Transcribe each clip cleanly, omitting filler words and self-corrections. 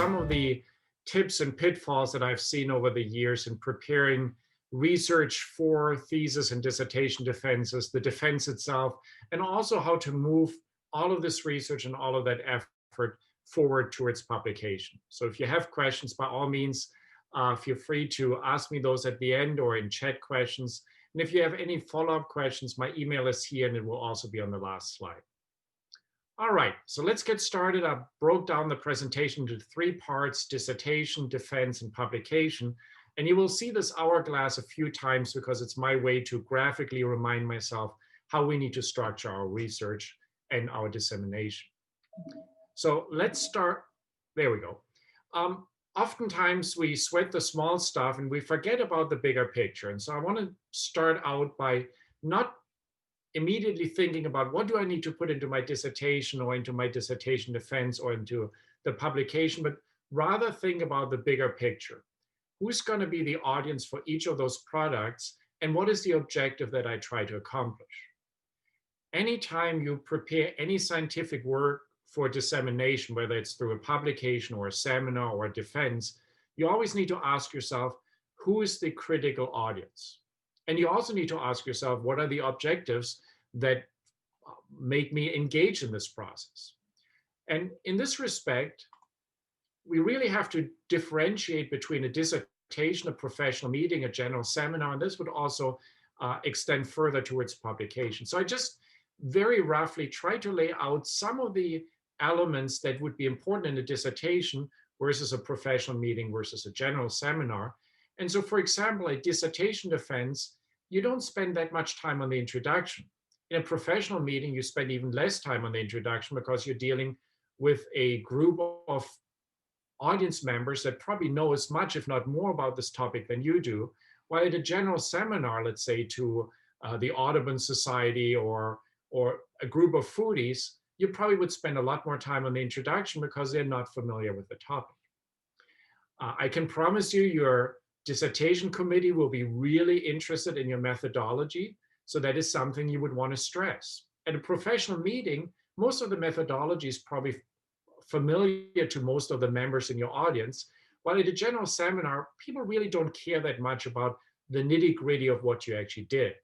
some of the tips and pitfalls that I've seen over the years in preparing research for thesis and dissertation defenses, the defense itself, and also how to move all of this research and all of that effort forward towards publication. So if you have questions, by all means, feel free to ask me those at the end or in chat questions. And if you have any follow-up questions, my email is here and it will also be on the last slide. All right, so let's get started. I broke down the presentation into 3 parts: dissertation, defense, and publication. And you will see this hourglass a few times because it's my way to graphically remind myself how we need to structure our research and our dissemination. So let's start. There we go. Oftentimes we sweat the small stuff and we forget about the bigger picture. And so I want to start out by not immediately thinking about what do I need to put into my dissertation or into my dissertation defense or into the publication, but rather think about the bigger picture. Who's going to be the audience for each of those products, and what is the objective that I try to accomplish? Anytime you prepare any scientific work for dissemination, whether it's through a publication or a seminar or a defense, you always need to ask yourself, who is the critical audience? And you also need to ask yourself, what are the objectives that make me engage in this process? And in this respect, we really have to differentiate between a dissertation, a professional meeting, a general seminar, and this would also extend further towards publication. So I just very roughly try to lay out some of the elements that would be important in a dissertation versus a professional meeting versus a general seminar. And so, for example, a dissertation defense, you don't spend that much time on the introduction. In a professional meeting, you spend even less time on the introduction because you're dealing with a group of audience members that probably know as much, if not more, about this topic than you do. While at a general seminar, let's say to the Audubon Society or a group of foodies, you probably would spend a lot more time on the introduction because they're not familiar with the topic. I can promise you your dissertation committee will be really interested in your methodology. So that is something you would want to stress. At a professional meeting, most of the methodology is probably familiar to most of the members in your audience. While at a general seminar, people really don't care that much about the nitty-gritty of what you actually did.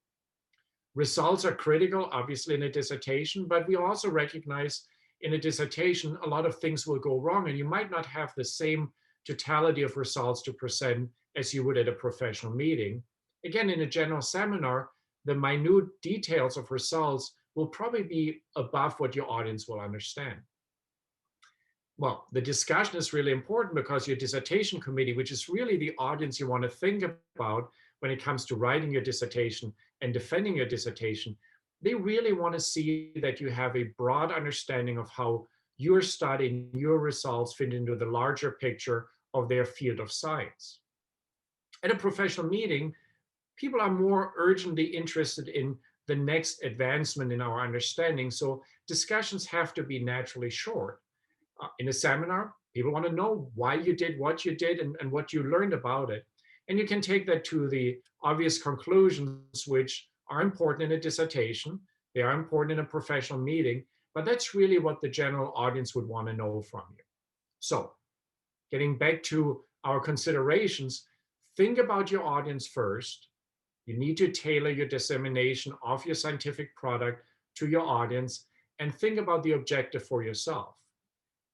Results are critical, obviously, in a dissertation, but we also recognize in a dissertation, a lot of things will go wrong, and you might not have the same totality of results to present as you would at a professional meeting. Again, in a general seminar, the minute details of results will probably be above what your audience will understand. Well, the discussion is really important because your dissertation committee, which is really the audience you want to think about when it comes to writing your dissertation and defending your dissertation, they really want to see that you have a broad understanding of how your study and your results fit into the larger picture of their field of science. At a professional meeting, people are more urgently interested in the next advancement in our understanding, so discussions have to be naturally short. In a seminar, people want to know why you did what you did and what you learned about it. And you can take that to the obvious conclusions, which are important in a dissertation. They are important in a professional meeting, but that's really what the general audience would want to know from you. So getting back to our considerations, think about your audience first. You need to tailor your dissemination of your scientific product to your audience and think about the objective for yourself.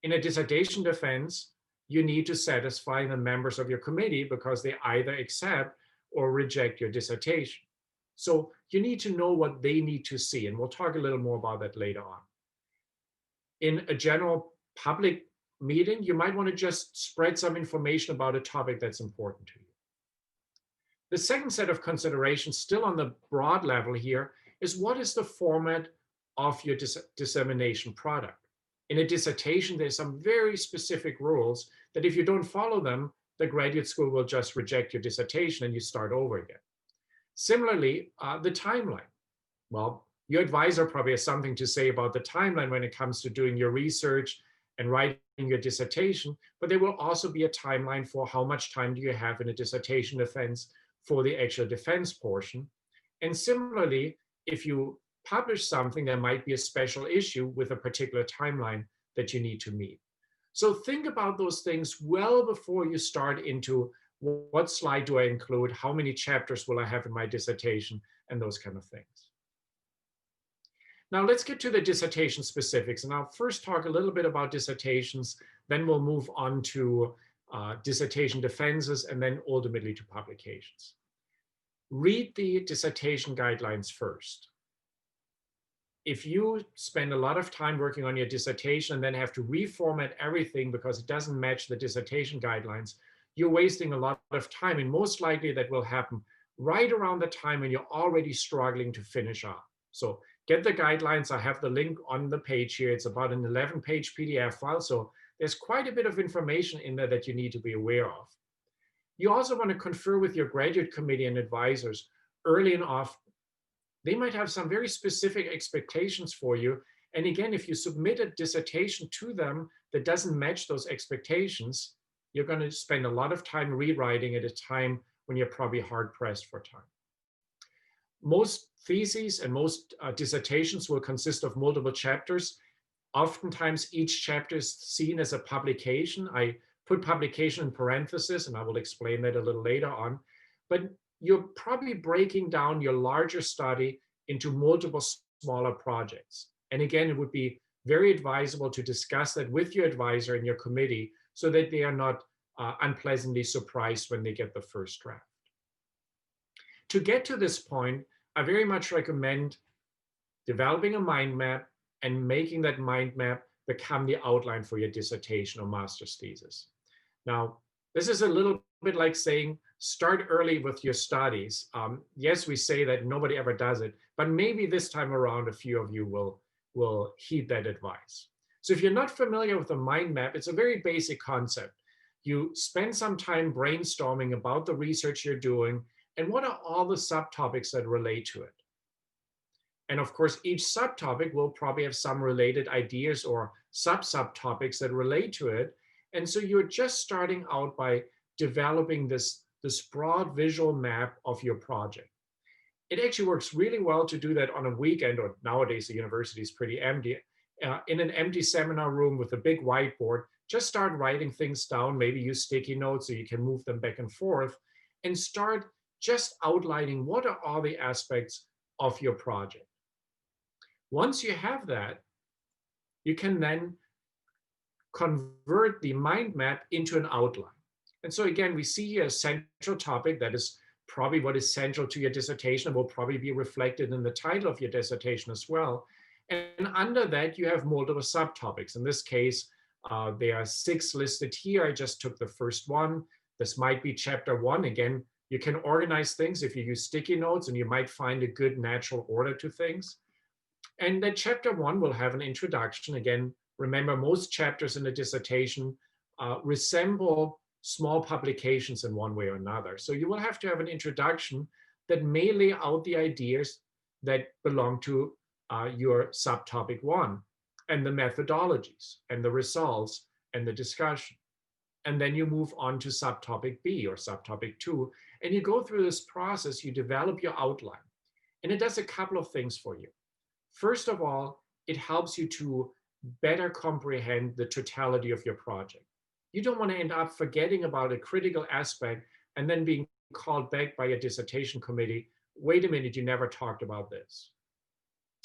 In a dissertation defense, you need to satisfy the members of your committee because they either accept or reject your dissertation. So you need to know what they need to see, and we'll talk a little more about that later on. In a general public meeting, you might want to just spread some information about a topic that's important to you. The second set of considerations, still on the broad level here, is what is the format of your dissemination product? In a dissertation, there's some very specific rules that if you don't follow them, the graduate school will just reject your dissertation and you start over again. Similarly, the timeline. Well, your advisor probably has something to say about the timeline when it comes to doing your research and writing your dissertation, but there will also be a timeline for how much time do you have in a dissertation defense for the actual defense portion. And similarly, if you publish something, there might be a special issue with a particular timeline that you need to meet. So think about those things well before you start into what slide do I include, how many chapters will I have in my dissertation, and those kind of things. Now let's get to the dissertation specifics, and I'll first talk a little bit about dissertations, then we'll move on to dissertation defenses, and then ultimately to publications. Read the dissertation guidelines first. If you spend a lot of time working on your dissertation and then have to reformat everything because it doesn't match the dissertation guidelines, you're wasting a lot of time, and most likely that will happen right around the time when you're already struggling to finish up. So get the guidelines. I have the link on the page here. It's about an 11-page PDF file, so there's quite a bit of information in there that you need to be aware of. You also want to confer with your graduate committee and advisors early and often. They might have some very specific expectations for you. And again, if you submit a dissertation to them that doesn't match those expectations, you're going to spend a lot of time rewriting at a time when you're probably hard pressed for time. Most theses and most dissertations will consist of multiple chapters. Oftentimes, each chapter is seen as a publication. I put publication in parentheses, and I will explain that a little later on. But you're probably breaking down your larger study into multiple smaller projects. And again, it would be very advisable to discuss that with your advisor and your committee so that they are not unpleasantly surprised when they get the first draft. To get to this point, I very much recommend developing a mind map and making that mind map become the outline for your dissertation or master's thesis. Now, this is a little bit like saying, start early with your studies. Yes, we say that nobody ever does it, but maybe this time around, a few of you will heed that advice. So if you're not familiar with a mind map, it's a very basic concept. You spend some time brainstorming about the research you're doing and what are all the subtopics that relate to it. And of course, each subtopic will probably have some related ideas or subtopics that relate to it. And so you're just starting out by developing this broad visual map of your project. It actually works really well to do that on a weekend, or nowadays the university is pretty empty, in an empty seminar room with a big whiteboard. Just start writing things down, maybe use sticky notes so you can move them back and forth, and start just outlining what are all the aspects of your project. Once you have that, you can then convert the mind map into an outline. And so again, we see here a central topic that is probably what is central to your dissertation and will probably be reflected in the title of your dissertation as well. And under that, you have multiple subtopics. In this case, there are 6 listed here. I just took the first one. This might be chapter 1. Again, you can organize things if you use sticky notes, and you might find a good natural order to things. And then chapter 1 will have an introduction. Again, remember, most chapters in a dissertation resemble small publications in one way or another. So you will have to have an introduction that may lay out the ideas that belong to your subtopic 1, and the methodologies and the results and the discussion. And then you move on to subtopic B or subtopic 2, and you go through this process, you develop your outline. And it does a couple of things for you. First of all, it helps you to better comprehend the totality of your project. You don't want to end up forgetting about a critical aspect and then being called back by a dissertation committee. Wait a minute, you never talked about this.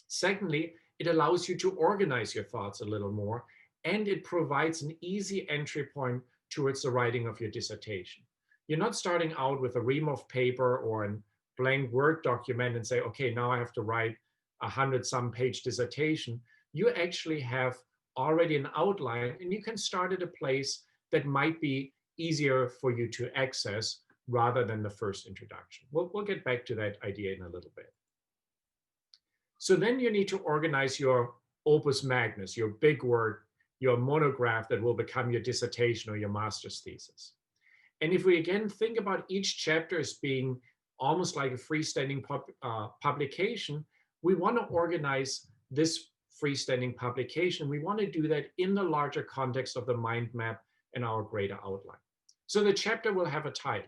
Secondly, it allows you to organize your thoughts a little more, and it provides an easy entry point towards the writing of your dissertation. You're not starting out with a ream of paper or a blank Word document and say, okay, now I have to write 100-some page dissertation. You actually have already an outline, and you can start at a place that might be easier for you to access rather than the first introduction. We'll get back to that idea in a little bit. So then you need to organize your opus magnus, your big work, your monograph that will become your dissertation or your master's thesis. And if we again think about each chapter as being almost like a freestanding publication, we want to organize this freestanding publication. We want to do that in the larger context of the mind map and our greater outline. So the chapter will have a title,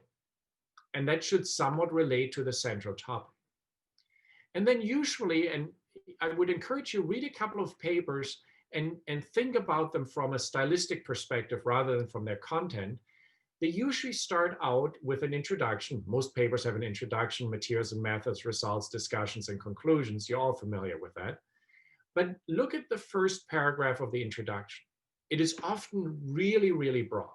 and that should somewhat relate to the central topic. And then usually, and I would encourage you, read a couple of papers and think about them from a stylistic perspective rather than from their content, they usually start out with an introduction. Most papers have an introduction, materials and methods, results, discussions, and conclusions. You're all familiar with that. But look at the first paragraph of the introduction. It is often really, really broad.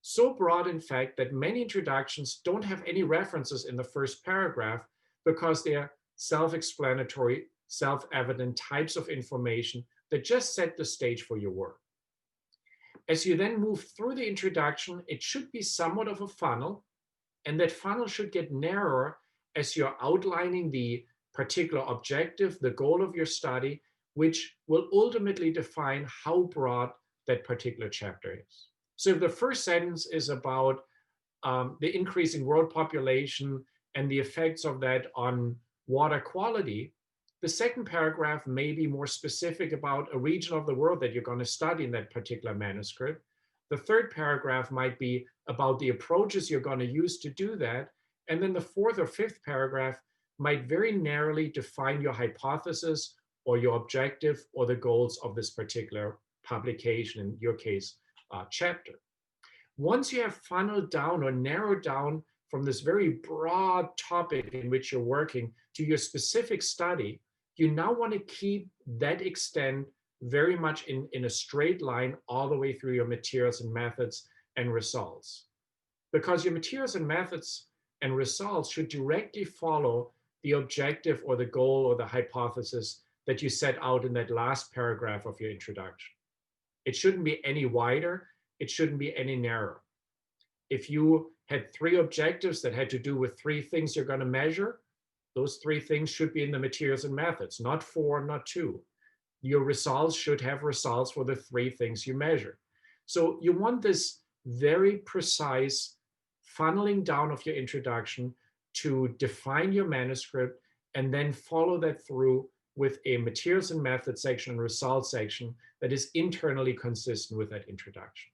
So broad, in fact, that many introductions don't have any references in the first paragraph because they are self-explanatory, self-evident types of information that just set the stage for your work. As you then move through the introduction, it should be somewhat of a funnel, and that funnel should get narrower as you're outlining the particular objective, the goal of your study, which will ultimately define how broad that particular chapter is. So if the first sentence is about the increasing world population and the effects of that on water quality, the second paragraph may be more specific about a region of the world that you're going to study in that particular manuscript. The third paragraph might be about the approaches you're going to use to do that. And then the fourth or fifth paragraph might very narrowly define your hypothesis or your objective or the goals of this particular publication, in your case, chapter. Once you have funneled down or narrowed down from this very broad topic in which you're working to your specific study, you now want to keep that extent very much in a straight line all the way through your materials and methods and results. Because your materials and methods and results should directly follow the objective or the goal or the hypothesis that you set out in that last paragraph of your introduction. It shouldn't be any wider, it shouldn't be any narrower. If you had 3 objectives that had to do with 3 things you're going to measure, those 3 things should be in the materials and methods, not 4, not 2. Your results should have results for the 3 things you measure. So you want this very precise funneling down of your introduction to define your manuscript and then follow that through with a materials and methods section and results section that is internally consistent with that introduction.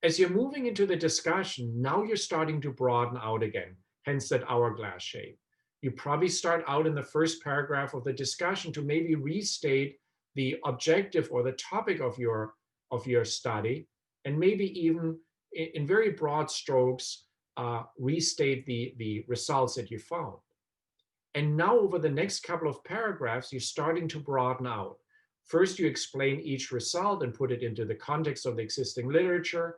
As you're moving into the discussion, now you're starting to broaden out again, hence that hourglass shape. You probably start out in the first paragraph of the discussion to maybe restate the objective or the topic of your study, and maybe even in very broad strokes, restate the results that you found. And now over the next couple of paragraphs, you're starting to broaden out. First, you explain each result and put it into the context of the existing literature.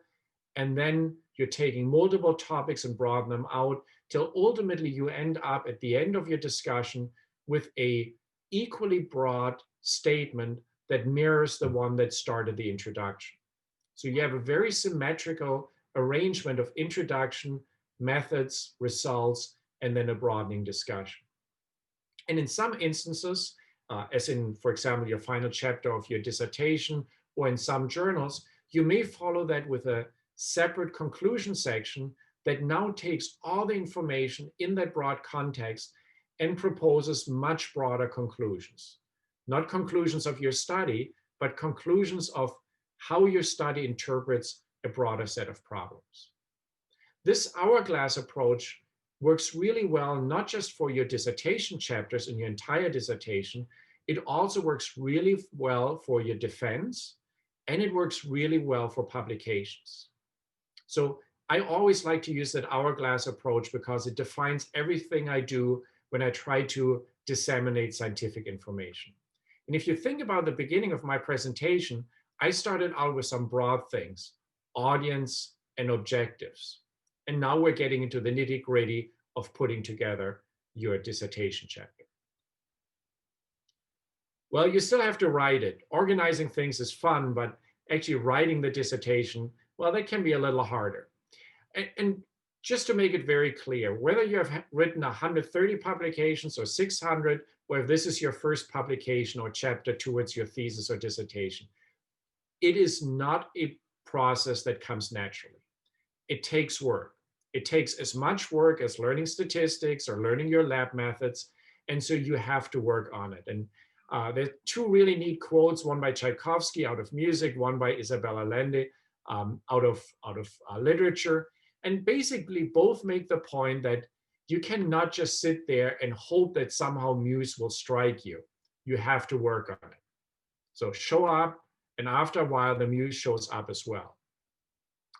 And then you're taking multiple topics and broaden them out till ultimately you end up at the end of your discussion with a equally broad statement that mirrors the one that started the introduction. So you have a very symmetrical arrangement of introduction, methods, results, and then a broadening discussion. And in some instances, as in, for example, your final chapter of your dissertation, or in some journals, you may follow that with a separate conclusion section that now takes all the information in that broad context and proposes much broader conclusions. Not conclusions of your study, but conclusions of how your study interprets a broader set of problems. This hourglass approach works really well, not just for your dissertation chapters in your entire dissertation, it also works really well for your defense, and it works really well for publications. So I always like to use that hourglass approach because it defines everything I do when I try to disseminate scientific information. And if you think about the beginning of my presentation, I started out with some broad things, audience and objectives. And now we're getting into the nitty-gritty of putting together your dissertation chapter. Well, you still have to write it. Organizing things is fun, but actually writing the dissertation, well, that can be a little harder. And just to make it very clear, whether you have written 130 publications or 600, or if this is your first publication or chapter towards your thesis or dissertation, it is not a process that comes naturally. It takes work. It takes as much work as learning statistics or learning your lab methods. And so you have to work on it. And there are 2 really neat quotes, one by Tchaikovsky out of music, one by Isabel Allende out of literature. And basically both make the point that you cannot just sit there and hope that somehow muse will strike you. You have to work on it. So show up, and after a while, the muse shows up as well.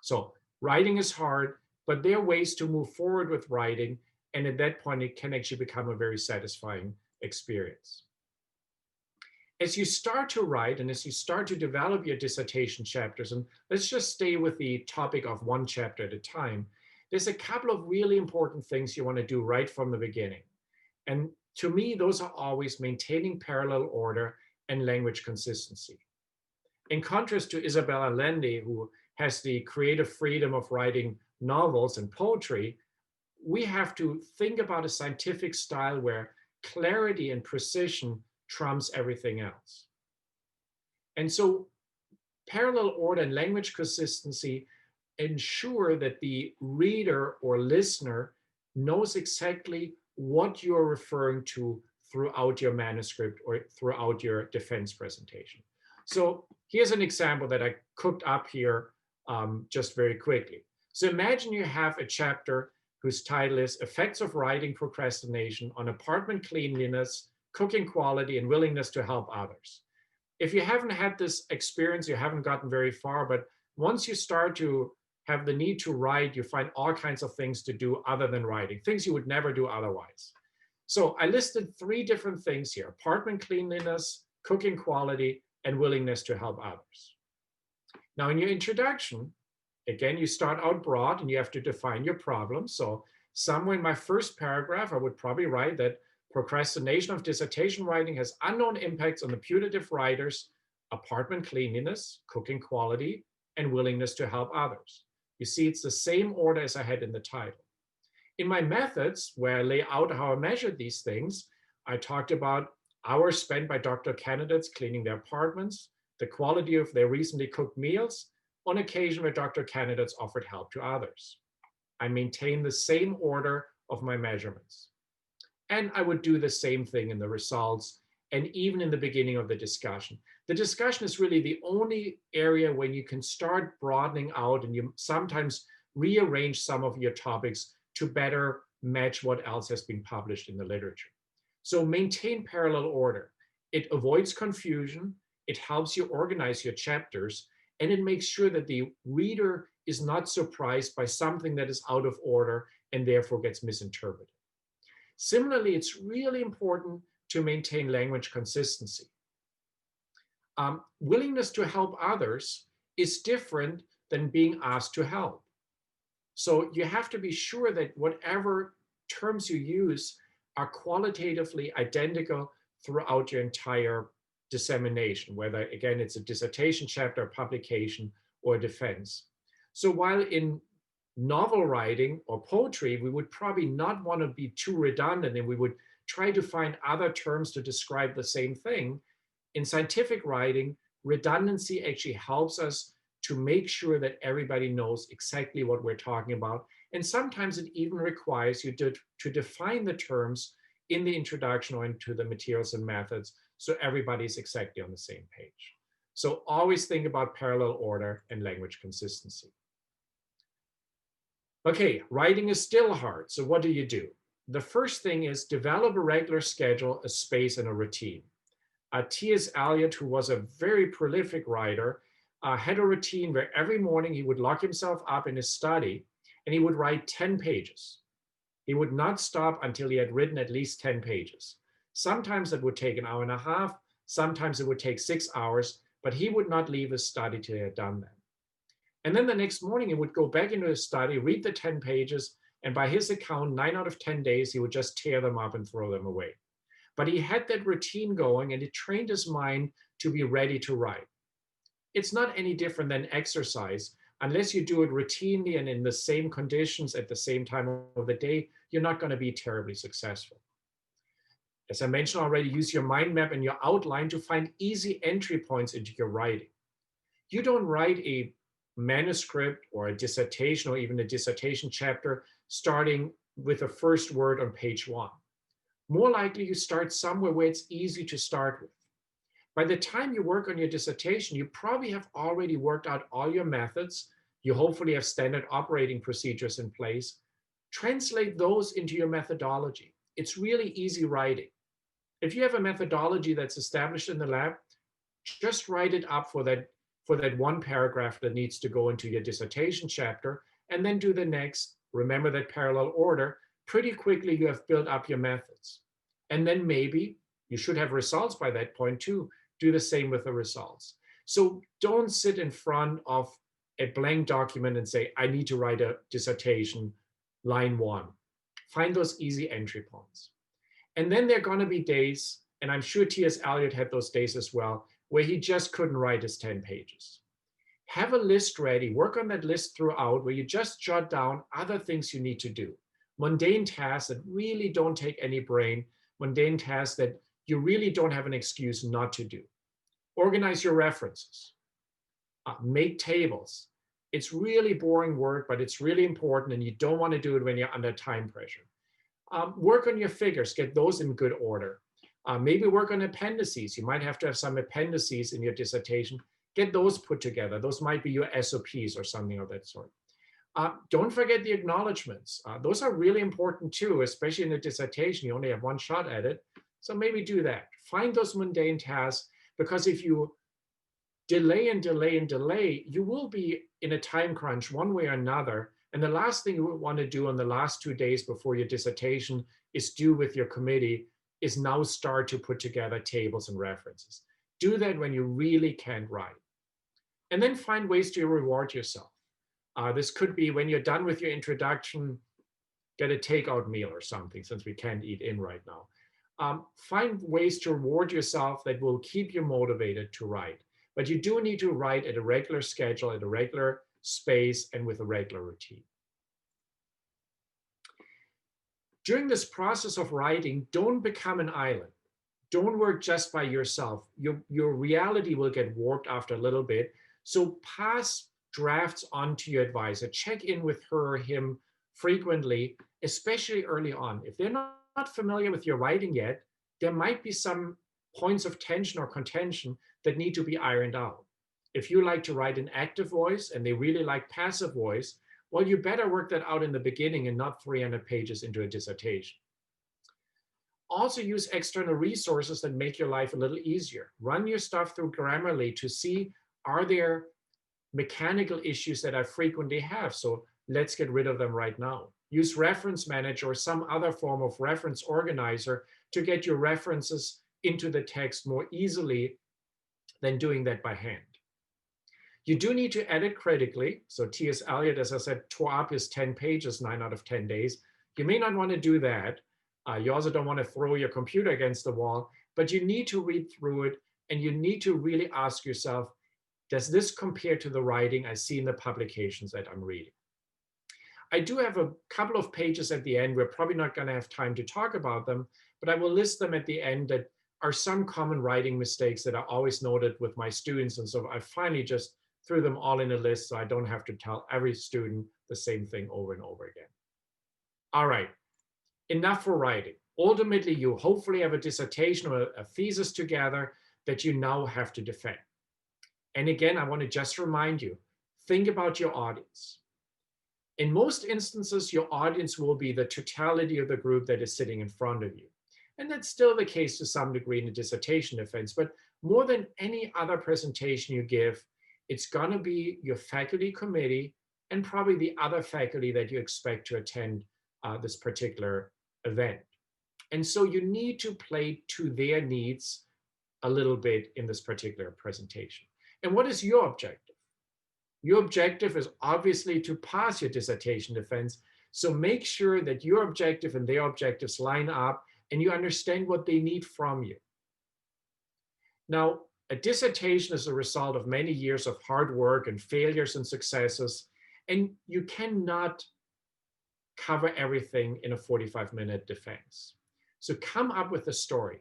So writing is hard, but there are ways to move forward with writing. And at that point, it can actually become a very satisfying experience. As you start to write and as you start to develop your dissertation chapters, and let's just stay with the topic of one chapter at a time, there's a couple of really important things you want to do right from the beginning. And to me, those are always maintaining parallel order and language consistency. In contrast to Isabel Allende, who has the creative freedom of writing novels and poetry, we have to think about a scientific style where clarity and precision trumps everything else. And so parallel order and language consistency ensure that the reader or listener knows exactly what you're referring to throughout your manuscript or throughout your defense presentation. So here's an example that I cooked up here just very quickly. So imagine you have a chapter whose title is Effects of Writing Procrastination on Apartment Cleanliness, Cooking Quality, and Willingness to Help Others. If you haven't had this experience, you haven't gotten very far, but once you start to have the need to write, you find all kinds of things to do other than writing, things you would never do otherwise. So I listed 3 different things here: apartment cleanliness, cooking quality, and willingness to help others. Now in your introduction, again, you start out broad and you have to define your problem. So somewhere in my first paragraph, I would probably write that procrastination of dissertation writing has unknown impacts on the putative writer's apartment cleanliness, cooking quality, and willingness to help others. You see, it's the same order as I had in the title. In my methods, where I lay out how I measured these things, I talked about hours spent by doctoral candidates cleaning their apartments, the quality of their recently cooked meals, on occasion where doctoral candidates offered help to others. I maintain the same order of my measurements. And I would do the same thing in the results and even in the beginning of the discussion. The discussion is really the only area when you can start broadening out, and you sometimes rearrange some of your topics to better match what else has been published in the literature. So maintain parallel order. It avoids confusion, it helps you organize your chapters, and it makes sure that the reader is not surprised by something that is out of order and therefore gets misinterpreted. Similarly, it's really important to maintain language consistency. Willingness to help others is different than being asked to help. So you have to be sure that whatever terms you use are qualitatively identical throughout your entire dissemination, whether, again, it's a dissertation chapter, publication, or defense. So while in novel writing or poetry, we would probably not want to be too redundant, and we would try to find other terms to describe the same thing. In scientific writing, redundancy actually helps us to make sure that everybody knows exactly what we're talking about. And sometimes it even requires you to define the terms in the introduction or into the materials and methods so everybody's exactly on the same page. So always think about parallel order and language consistency. Okay, writing is still hard. So what do? The first thing is develop a regular schedule, a space, and a routine. T.S. Eliot, who was a very prolific writer, had a routine where every morning he would lock himself up in his study and he would write 10 pages. He would not stop until he had written at least 10 pages. Sometimes it would take an hour and a half, sometimes it would take 6 hours, but he would not leave his study till he had done that. And then the next morning he would go back into his study, read the 10 pages, and by his account, 9 out of 10 days, he would just tear them up and throw them away. But he had that routine going and it trained his mind to be ready to write. It's not any different than exercise. Unless you do it routinely and in the same conditions at the same time of the day, you're not going to be terribly successful. As I mentioned already, use your mind map and your outline to find easy entry points into your writing. You don't write a manuscript or a dissertation or even a dissertation chapter starting with the first word on page 1. More likely you start somewhere where it's easy to start with. By the time you work on your dissertation, you probably have already worked out all your methods. You hopefully have standard operating procedures in place. Translate those into your methodology. It's really easy writing. If you have a methodology that's established in the lab, Just write it up for that one paragraph that needs to go into your dissertation chapter, and then do the next. Remember that parallel order. Pretty quickly, you have built up your methods. And then maybe you should have results by that point too. Do the same with the results. So don't sit in front of a blank document and say, I need to write a dissertation, line 1. Find those easy entry points. And then there are going to be days, and I'm sure T.S. Eliot had those days as well, where he just couldn't write his 10 pages. Have a list ready, work on that list throughout, where you just jot down other things you need to do. Mundane tasks that really don't take any brain, mundane tasks that you really don't have an excuse not to do. Organize your references. Make tables. It's really boring work, but it's really important, and you don't want to do it when you're under time pressure. Work on your figures, get those in good order. Maybe work on appendices. You might have to have some appendices in your dissertation. Get those put together. Those might be your SOPs or something of that sort. Don't forget the acknowledgements. Those are really important too, especially in a dissertation. You only have one shot at it. So maybe do that. Find those mundane tasks, because if you delay and delay and delay, you will be in a time crunch one way or another. And the last thing you would want to do on the last 2 days before your dissertation is due with your committee is now start to put together tables and references. Do that when you really can't write. And then find ways to reward yourself. This could be when you're done with your introduction, get a takeout meal or something, since we can't eat in right now. Find ways to reward yourself that will keep you motivated to write. But you do need to write at a regular schedule, at a regular space, and with a regular routine. During this process of writing, don't become an island. Don't work just by yourself. Your reality will get warped after a little bit. So pass drafts on to your advisor. Check in with her or him frequently, especially early on. If they're not familiar with your writing yet, there might be some points of tension or contention that need to be ironed out. If you like to write an active voice and they really like passive voice, well, you better work that out in the beginning and not 300 pages into a dissertation. Also use external resources that make your life a little easier. Run your stuff through Grammarly to see, are there mechanical issues that I frequently have? So let's get rid of them right now. Use Reference Manager or some other form of reference organizer to get your references into the text more easily than doing that by hand. You do need to edit critically. So T.S. Eliot, as I said, tore up his 10 pages 9 out of 10 days. You may not want to do that. You also don't want to throw your computer against the wall, but you need to read through it, and you need to really ask yourself, does this compare to the writing I see in the publications that I'm reading? I do have a couple of pages at the end. We're probably not going to have time to talk about them, but I will list them at the end that are some common writing mistakes that are always noted with my students. And so I finally just threw them all in a list so I don't have to tell every student the same thing over and over again. All right, enough for writing. Ultimately, you hopefully have a dissertation or a thesis together that you now have to defend. And again, I want to just remind you, think about your audience. In most instances, your audience will be the totality of the group that is sitting in front of you. And that's still the case to some degree in a dissertation defense, but more than any other presentation you give, it's going to be your faculty committee and probably the other faculty that you expect to attend this particular event. And so you need to play to their needs a little bit in this particular presentation. And what is your objective? Your objective is obviously to pass your dissertation defense. So make sure that your objective and their objectives line up and you understand what they need from you. Now, a dissertation is a result of many years of hard work and failures and successes, and you cannot cover everything in a 45-minute defense. So come up with a story.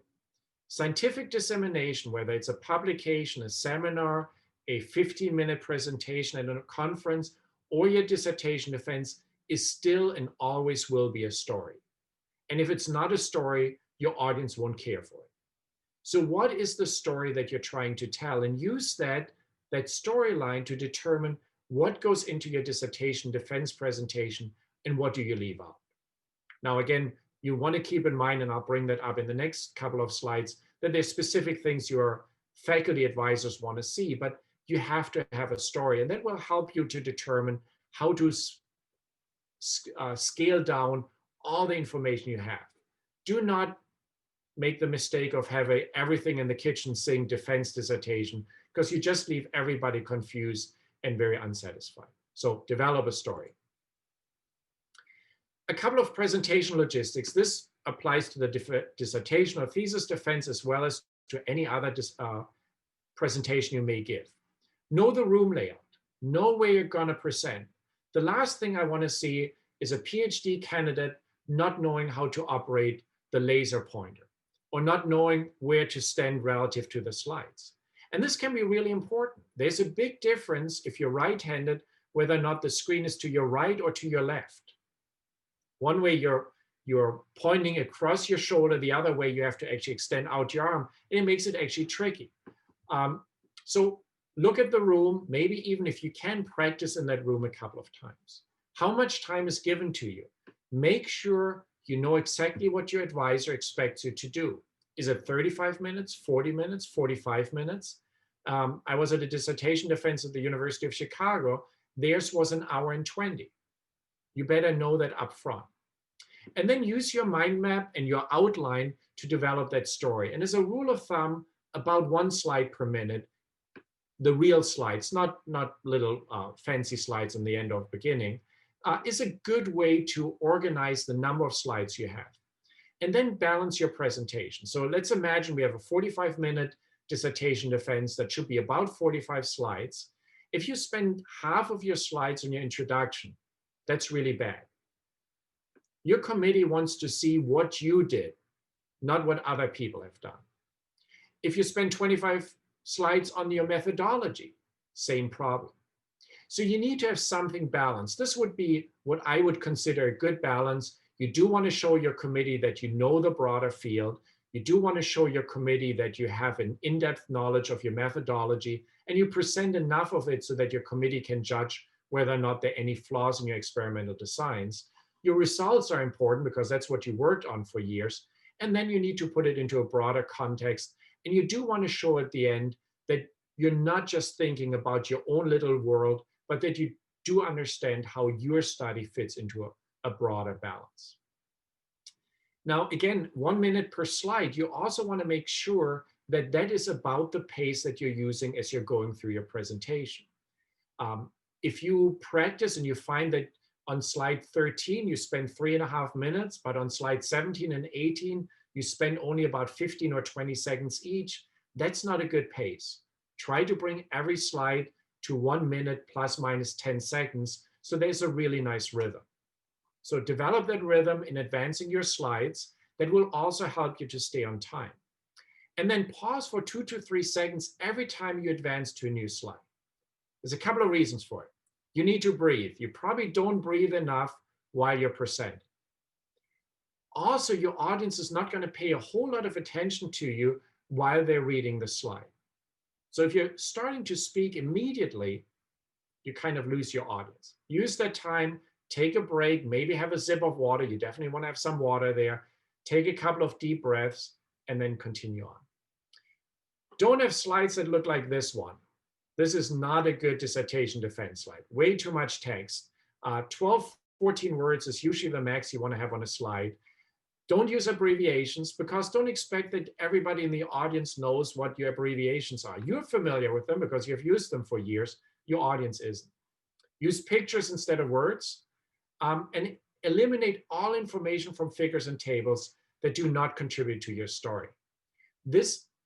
Scientific dissemination, whether it's a publication, a seminar, a 15-minute presentation at a conference, or your dissertation defense, is still and always will be a story. And if it's not a story, your audience won't care for it. So what is the story that you're trying to tell? And use that storyline to determine what goes into your dissertation defense presentation and what do you leave out. Now, again, you want to keep in mind, and I'll bring that up in the next couple of slides, that there's specific things you're faculty advisors want to see, but you have to have a story, and that will help you to determine how to scale down all the information you have. Do not make the mistake of having everything in the kitchen sink defense dissertation, because you just leave everybody confused and very unsatisfied. So develop a story. A couple of presentation logistics. This applies to the dissertation or thesis defense as well as to any other presentation you may give. Know the room layout. Know where you're going to present. The last thing I want to see is a PhD candidate not knowing how to operate the laser pointer or not knowing where to stand relative to the slides. And this can be really important. There's a big difference if you're right-handed, whether or not the screen is to your right or to your left. One way you're pointing across your shoulder, the other way you have to actually extend out your arm, and it makes it actually tricky. So look at the room, maybe even if you can practice in that room a couple of times. How much time is given to you? Make sure you know exactly what your advisor expects you to do. Is it 35 minutes, 40 minutes, 45 minutes? I was at a dissertation defense at the University of Chicago. Theirs was 1 hour and 20. You better know that up front. And then use your mind map and your outline to develop that story. And as a rule of thumb, about 1 slide per minute, the real slides, not little fancy slides in the end or beginning, is a good way to organize the number of slides you have. And then balance your presentation. So let's imagine we have a 45-minute dissertation defense that should be about 45 slides. If you spend half of your slides on your introduction, that's really bad. Your committee wants to see what you did, not what other people have done. If you spend 25 slides on your methodology, same problem. So you need to have something balanced. This would be what I would consider a good balance. You do want to show your committee that you know the broader field. You do want to show your committee that you have an in-depth knowledge of your methodology, and you present enough of it so that your committee can judge whether or not there are any flaws in your experimental designs. Your results are important because that's what you worked on for years. And then you need to put it into a broader context. And you do want to show at the end that you're not just thinking about your own little world, but that you do understand how your study fits into a broader balance. Now, again, 1 minute per slide, you also want to make sure that that is about the pace that you're using as you're going through your presentation. If you practice and you find that on slide 13, you spend 3.5 minutes, but on slide 17 and 18, you spend only about 15 or 20 seconds each, that's not a good pace. Try to bring every slide to 1 minute plus minus 10 seconds, so there's a really nice rhythm. So develop that rhythm in advancing your slides. That will also help you to stay on time. And then pause for 2 to 3 seconds every time you advance to a new slide. There's a couple of reasons for it. You need to breathe. You probably don't breathe enough while you're presenting. Also, your audience is not going to pay a whole lot of attention to you while they're reading the slide. So if you're starting to speak immediately, you kind of lose your audience. Use that time, take a break, maybe have a sip of water. You definitely want to have some water there. Take a couple of deep breaths and then continue on. Don't have slides that look like this one. This is not a good dissertation defense slide. Way too much text. 12, 14 words is usually the max you want to have on a slide. Don't use abbreviations, because don't expect that everybody in the audience knows what your abbreviations are. You're familiar with them because you've used them for years. Your audience isn't. Use pictures instead of words, and eliminate all information from figures and tables that do not contribute to your story.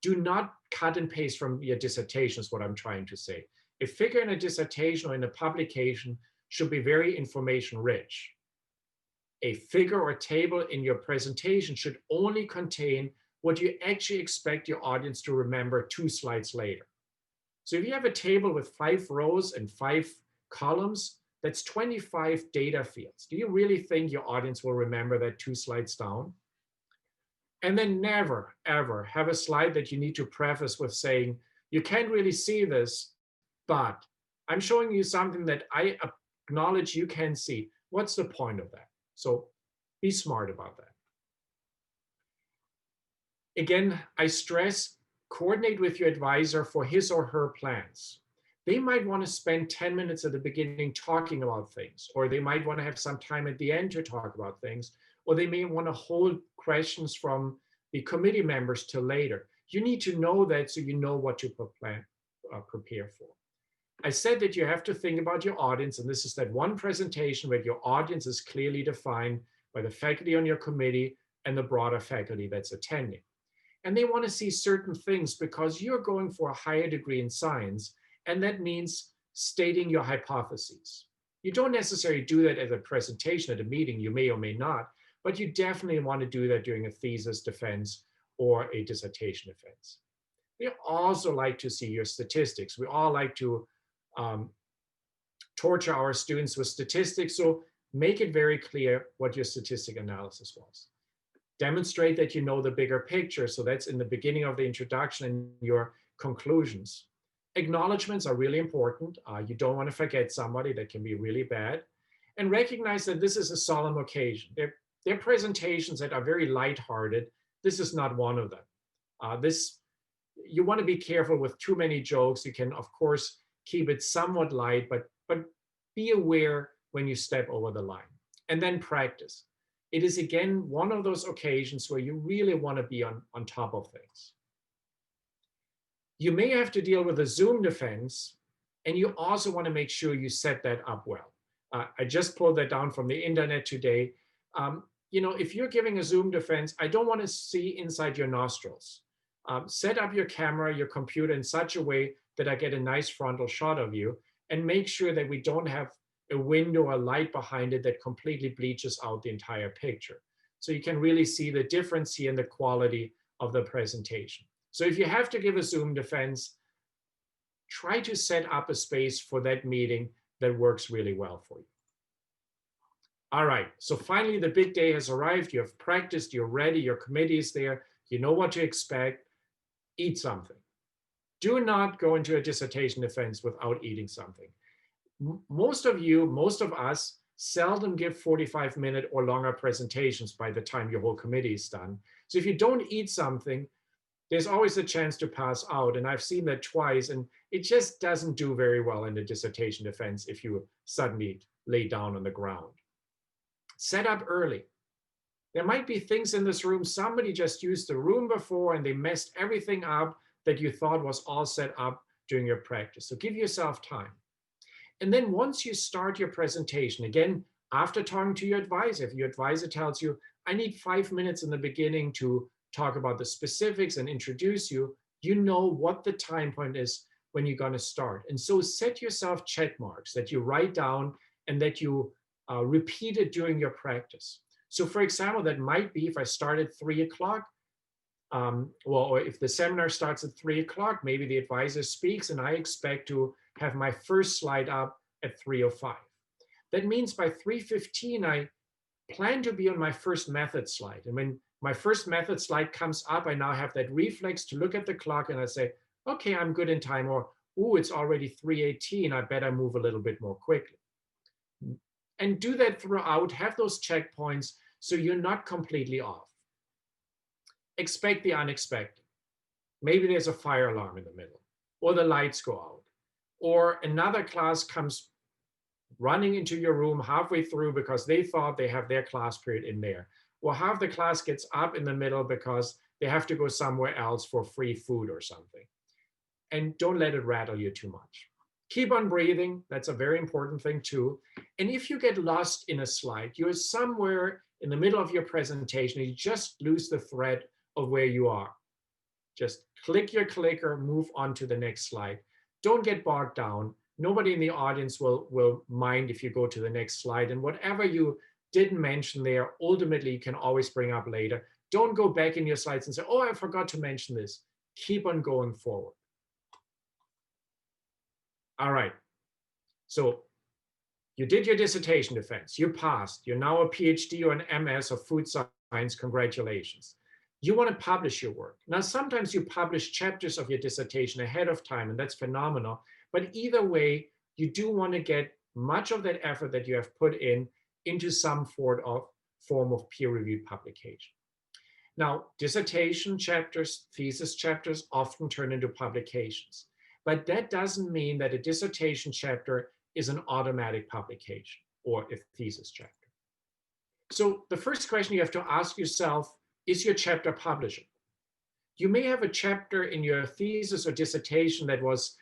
Do not cut and paste from your dissertation is what I'm trying to say. A figure in a dissertation or in a publication should be very information rich. A figure or table in your presentation should only contain what you actually expect your audience to remember 2 slides later. So if you have a table with 5 rows and 5 columns, that's 25 data fields. Do you really think your audience will remember that 2 slides down? And then never, ever have a slide that you need to preface with saying, you can't really see this, but I'm showing you something that I acknowledge you can see. What's the point of that? So be smart about that. Again, I stress Coordinate with your advisor for his or her plans. They might want to spend 10 minutes at the beginning talking about things, or they might want to have some time at the end to talk about things, or they may want to hold questions from the committee members till later. You need to know that so you know what to prepare for. I said that you have to think about your audience, and this is that one presentation where your audience is clearly defined by the faculty on your committee and the broader faculty that's attending. And they want to see certain things because you're going for a higher degree in science, and that means stating your hypotheses. You don't necessarily do that as a presentation at a meeting, you may or may not, but you definitely want to do that during a thesis defense or a dissertation defense. We also like to see your statistics. We all like to torture our students with statistics, so make it very clear what your statistic analysis was. Demonstrate that you know the bigger picture, so that's in the beginning of the introduction and your conclusions. Acknowledgements are really important. You don't want to forget somebody, that can be really bad. And recognize that this is a solemn occasion. They're presentations that are very lighthearted. This is not one of them. You want to be careful with too many jokes. You can, of course, keep it somewhat light, but be aware when you step over the line. And then practice. It is, again, one of those occasions where you really want to be on top of things. You may have to deal with a Zoom defense, and you also want to make sure you set that up well. I just pulled that down from the internet today. If you're giving a Zoom defense, I don't want to see inside your nostrils. Set up your camera, your computer in such a way that I get a nice frontal shot of you, and make sure that we don't have a window or light behind it that completely bleaches out the entire picture. So you can really see the difference here in the quality of the presentation. So if you have to give a Zoom defense, try to set up a space for that meeting that works really well for you. All right, so finally the big day has arrived. You have practiced, you're ready, your committee is there, you know what to expect. Eat something. Do not go into a dissertation defense without eating something. Most of us seldom give 45-minute or longer presentations by the time your whole committee is done. So if you don't eat something, there's always a chance to pass out. And I've seen that twice, and it just doesn't do very well in the dissertation defense if you suddenly lay down on the ground. Set up early. There might be things in this room, somebody just used the room before and they messed everything up that you thought was all set up during your practice. So give yourself time. And then once you start your presentation, again, after talking to your advisor, if your advisor tells you, I need 5 minutes in the beginning to talk about the specifics and introduce you, you know what the time point is when you're going to start. And so set yourself check marks that you write down and that you repeat it during your practice. So for example, that might be if I start at 3 o'clock, or if the seminar starts at 3 o'clock, maybe the advisor speaks and I expect to have my first slide up at 3:05. That means by 3:15, I plan to be on my first method slide. And when my first method slide comes up, I now have that reflex to look at the clock and I say, okay, I'm good in time, or, ooh, it's already 3:18, I better move a little bit more quickly. And do that throughout, have those checkpoints so you're not completely off. Expect the unexpected. Maybe there's a fire alarm in the middle, or the lights go out, or another class comes running into your room halfway through because they thought they have their class period in there, or half the class gets up in the middle because they have to go somewhere else for free food or something. And don't let it rattle you too much. Keep on breathing. That's a very important thing too. And if you get lost in a slide, you're somewhere in the middle of your presentation and you just lose the thread of where you are. Just click your clicker, move on to the next slide. Don't get bogged down. Nobody in the audience will mind if you go to the next slide. And whatever you didn't mention there, ultimately you can always bring up later. Don't go back in your slides and say, oh, I forgot to mention this. Keep on going forward. All right. So you did your dissertation defense. You passed. You're now a PhD or an MS of food science. Congratulations. You want to publish your work. Now, sometimes you publish chapters of your dissertation ahead of time, and that's phenomenal. But either way, you do want to get much of that effort that you have put in into some form of peer-reviewed publication. Now, dissertation chapters, thesis chapters often turn into publications, but that doesn't mean that a dissertation chapter is an automatic publication or a thesis chapter. So the first question you have to ask yourself, is your chapter publishable? You may have a chapter in your thesis or dissertation that was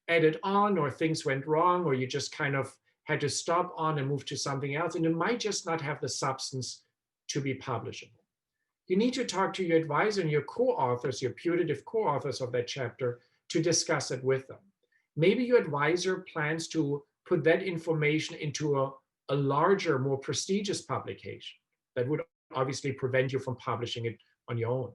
added on, or things went wrong, or you just kind of had to stop on and move to something else, and it might just not have the substance to be publishable. You need to talk to your advisor and your co-authors, your putative co-authors of that chapter, to discuss it with them. Maybe your advisor plans to put that information into a larger, more prestigious publication that would obviously prevent you from publishing it on your own.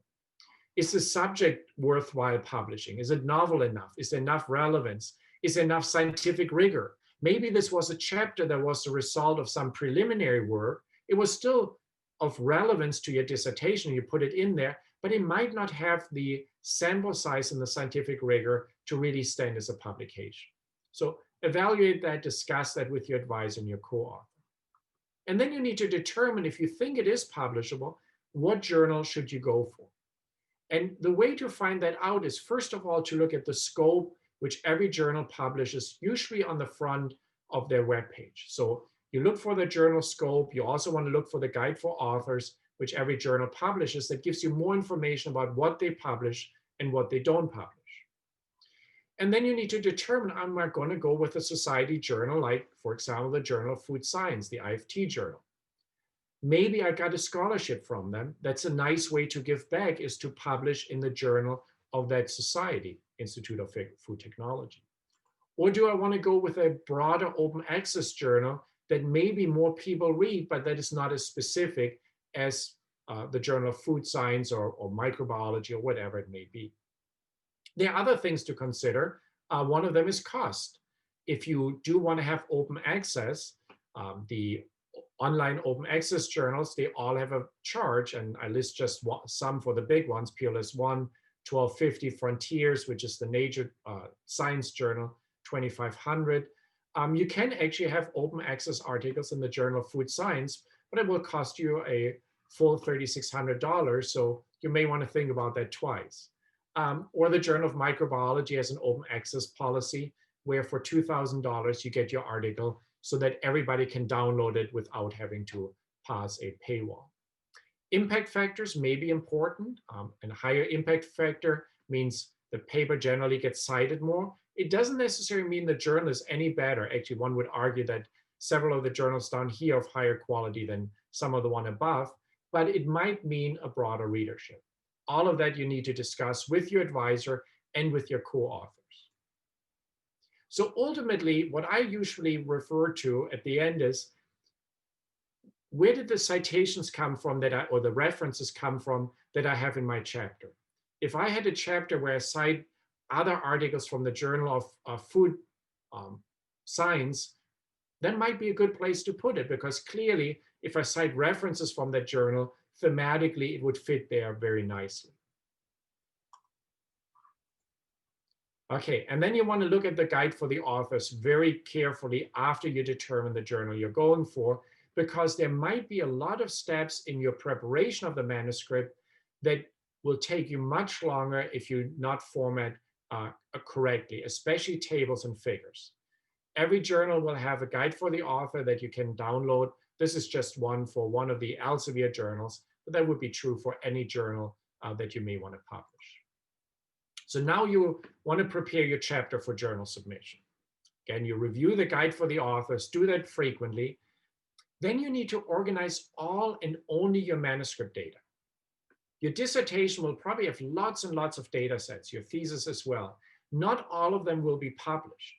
Is the subject worthwhile publishing? Is it novel enough? Is there enough relevance? Is there enough scientific rigor? Maybe this was a chapter that was the result of some preliminary work. It was still of relevance to your dissertation, you put it in there, but it might not have the sample size and the scientific rigor to really stand as a publication. So evaluate that, discuss that with your advisor and your co-author. And then you need to determine, if you think it is publishable, what journal should you go for? And the way to find that out is, first of all, to look at the scope which every journal publishes, usually on the front of their webpage. So you look for the journal scope. You also want to look for the guide for authors, which every journal publishes, that gives you more information about what they publish and what they don't publish. And then you need to determine, am I going to go with a society journal, like, for example, the Journal of Food Science, the IFT journal. Maybe I got a scholarship from them. That's a nice way to give back, is to publish in the journal of that society, Institute of Food Technology. Or do I want to go with a broader open access journal that maybe more people read, but that is not as specific as the Journal of Food Science or microbiology or whatever it may be? There are other things to consider. One of them is cost. If you do want to have open access, the online open access journals, they all have a charge, and I list just some for the big ones: Peerless One, 1250, Frontiers, which is the Nature Science Journal, 2500. You can actually have open access articles in the Journal of Food Science, but it will cost you a full $3,600, so you may want to think about that twice. Or the Journal of Microbiology has an open access policy where for $2,000 you get your article so that everybody can download it without having to pass a paywall. Impact factors may be important, and higher impact factor means the paper generally gets cited more. It doesn't necessarily mean the journal is any better. Actually, one would argue that several of the journals down here are of higher quality than some of the one above, but it might mean a broader readership. All of that you need to discuss with your advisor and with your co-authors. So ultimately, what I usually refer to at the end is, where did the citations come from or the references come from that I have in my chapter? If I had a chapter where I cite other articles from the Journal of Food Science, that might be a good place to put it, because clearly, if I cite references from that journal, thematically, it would fit there very nicely. Okay, and then you want to look at the guide for the authors very carefully after you determine the journal you're going for, because there might be a lot of steps in your preparation of the manuscript that will take you much longer if you not format correctly, especially tables and figures. Every journal will have a guide for the author that you can download. This is just one for one of the Elsevier journals, but that would be true for any journal that you may want to publish. So now you want to prepare your chapter for journal submission. Again, you review the guide for the authors, do that frequently. Then you need to organize all and only your manuscript data. Your dissertation will probably have lots and lots of data sets, your thesis as well. Not all of them will be published,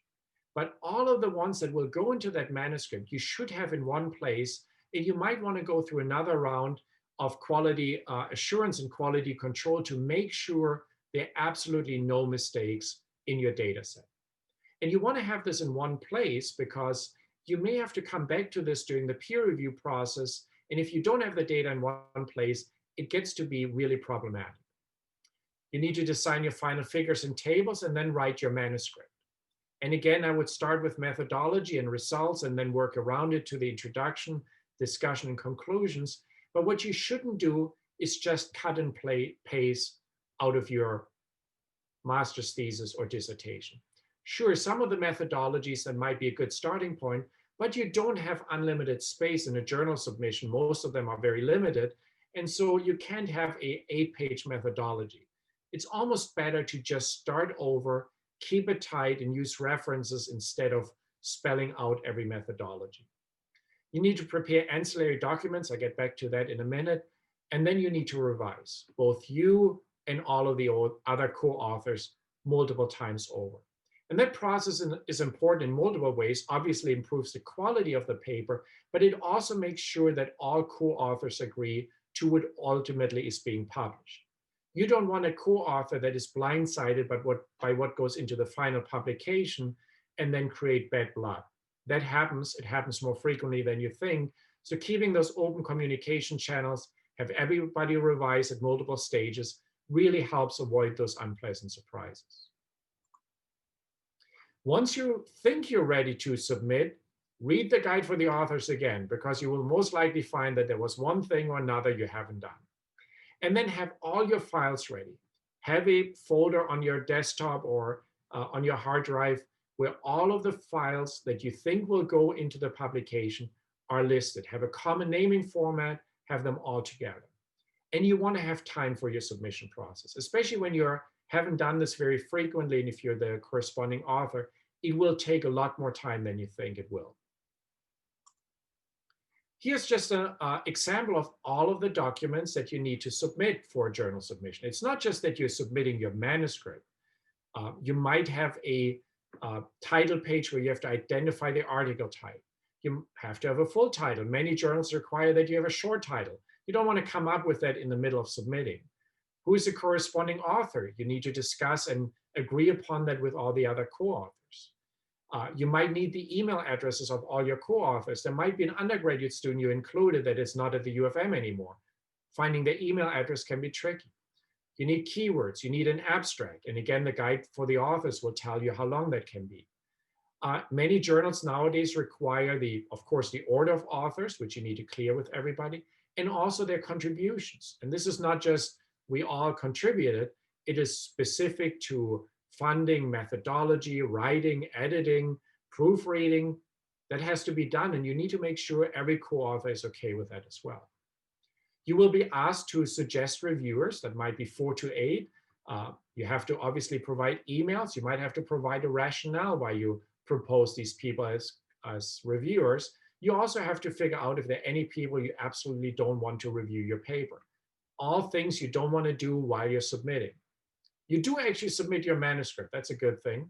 but all of the ones that will go into that manuscript, you should have in one place, and you might want to go through another round of quality assurance and quality control to make sure there are absolutely no mistakes in your data set. And you want to have this in one place because you may have to come back to this during the peer review process. And if you don't have the data in one place, it gets to be really problematic. You need to design your final figures and tables and then write your manuscript. And again, I would start with methodology and results and then work around it to the introduction, discussion, and conclusions. But what you shouldn't do is just cut and paste out of your master's thesis or dissertation. Sure, some of the methodologies that might be a good starting point, but you don't have unlimited space in a journal submission. Most of them are very limited. And so you can't have a 8-page methodology. It's almost better to just start over, keep it tight, and use references instead of spelling out every methodology. You need to prepare ancillary documents. I'll get back to that in a minute. And then you need to revise, both you and all of the other co-authors, multiple times over. And that process is important in multiple ways. Obviously improves the quality of the paper, but it also makes sure that all co-authors agree to what ultimately is being published. You don't want a co-author that is blindsided by what goes into the final publication and then create bad blood. That happens. It happens more frequently than you think. So keeping those open communication channels, have everybody revise at multiple stages, really helps avoid those unpleasant surprises. Once you think you're ready to submit, read the guide for the authors again, because you will most likely find that there was one thing or another you haven't done. And then have all your files ready. Have a folder on your desktop or on your hard drive where all of the files that you think will go into the publication are listed. Have a common naming format, have them all together. And you want to have time for your submission process, especially when you haven't done this very frequently, and if you're the corresponding author, it will take a lot more time than you think it will. Here's just an example of all of the documents that you need to submit for a journal submission. It's not just that you're submitting your manuscript. You might have a title page where you have to identify the article type. You have to have a full title. Many journals require that you have a short title. You don't want to come up with that in the middle of submitting. Who is the corresponding author? You need to discuss and agree upon that with all the other co-authors. You might need the email addresses of all your co-authors. There might be an undergraduate student you included that is not at the U of M anymore. Finding their email address can be tricky. You need keywords. You need an abstract. And again, the guide for the authors will tell you how long that can be. Many journals nowadays require, of course, the order of authors, which you need to clear with everybody, and also their contributions. And this is not just we all contributed. It is specific to funding, methodology, writing, editing, proofreading. That has to be done, and you need to make sure every co-author is okay with that as well. You will be asked to suggest reviewers. That might be 4 to 8. You have to obviously provide emails. You might have to provide a rationale why you propose these people as reviewers. You also have to figure out if there are any people you absolutely don't want to review your paper. All things you don't want to do while you're submitting. You do actually submit your manuscript. That's a good thing.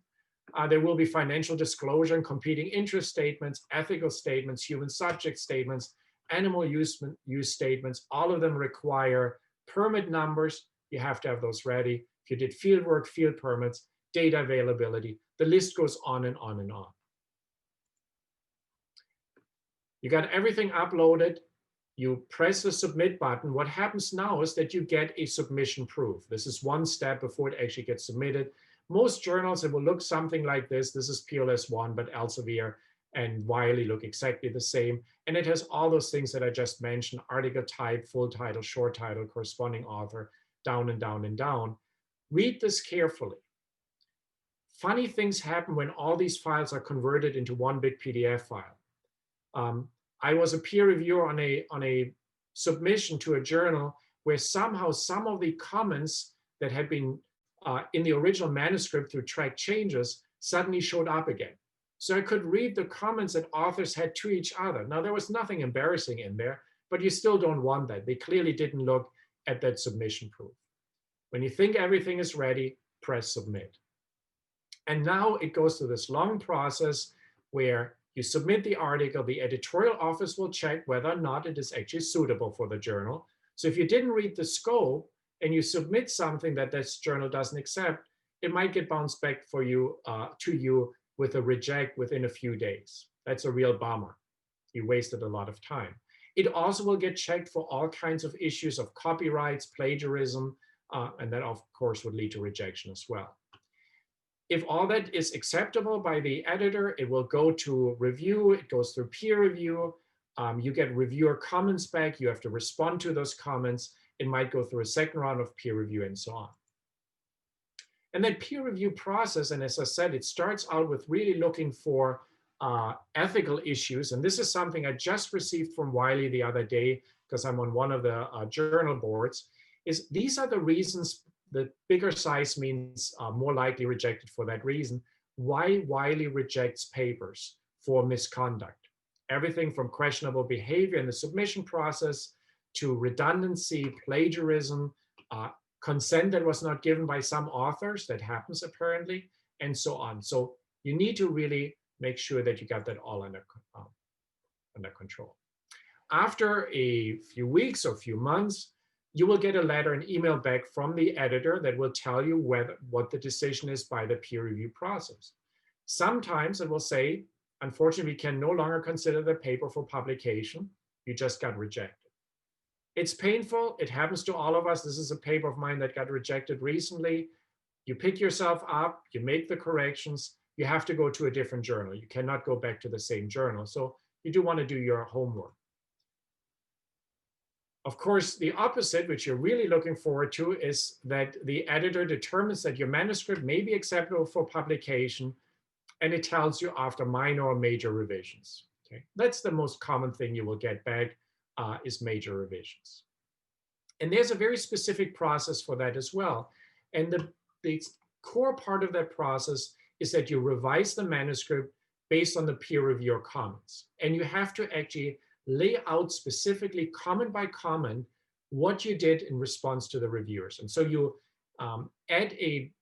There will be financial disclosure and competing interest statements, ethical statements, human subject statements, animal use statements. All of them require permit numbers. You have to have those ready. If you did field work, field permits, data availability, the list goes on and on and on. You got everything uploaded. You press the submit button. What happens now is that you get a submission proof. This is one step before it actually gets submitted. Most journals, it will look something like this. This is PLS 1, but Elsevier and Wiley look exactly the same. And it has all those things that I just mentioned: article type, full title, short title, corresponding author, down and down and down. Read this carefully. Funny things happen when all these files are converted into one big PDF file. I was a peer reviewer on a submission to a journal where somehow some of the comments that had been in the original manuscript through track changes suddenly showed up again. So I could read the comments that authors had to each other. Now, there was nothing embarrassing in there, but you still don't want that. They clearly didn't look at that submission proof. When you think everything is ready, press submit. And now it goes through this long process where you submit the article, the editorial office will check whether or not it is actually suitable for the journal. So if you didn't read the scope and you submit something that this journal doesn't accept, it might get bounced back for you to you with a reject within a few days. That's a real bummer. You wasted a lot of time. It also will get checked for all kinds of issues of copyrights, plagiarism, and that of course would lead to rejection as well. If all that is acceptable by the editor, it will go to review. It goes through peer review. You get reviewer comments back. You have to respond to those comments. it might go through a second round of peer review and so on. And that peer review process, and as I said, it starts out with really looking for ethical issues. And this is something I just received from Wiley the other day, because I'm on one of the journal boards, is these are the reasons. The bigger size means more likely rejected for that reason. Why Wiley rejects papers for misconduct. Everything from questionable behavior in the submission process to redundancy, plagiarism, consent that was not given by some authors, that happens apparently, and so on. So you need to really make sure that you got that all under control. After a few weeks or few months, you will get a letter, an email back from the editor that will tell you what the decision is by the peer review process. Sometimes it will say, unfortunately, we can no longer consider the paper for publication. You just got rejected. It's painful. It happens to all of us. This is a paper of mine that got rejected recently. You pick yourself up, you make the corrections, you have to go to a different journal. You cannot go back to the same journal. So you do want to do your homework. Of course, the opposite, which you're really looking forward to, is that the editor determines that your manuscript may be acceptable for publication, and it tells you after minor or major revisions. Okay, that's the most common thing you will get back, is major revisions. And there's a very specific process for that as well. And the core part of that process is that you revise the manuscript based on the peer reviewer comments. And you have to actually lay out specifically, comment by comment, what you did in response to the reviewers. And so you add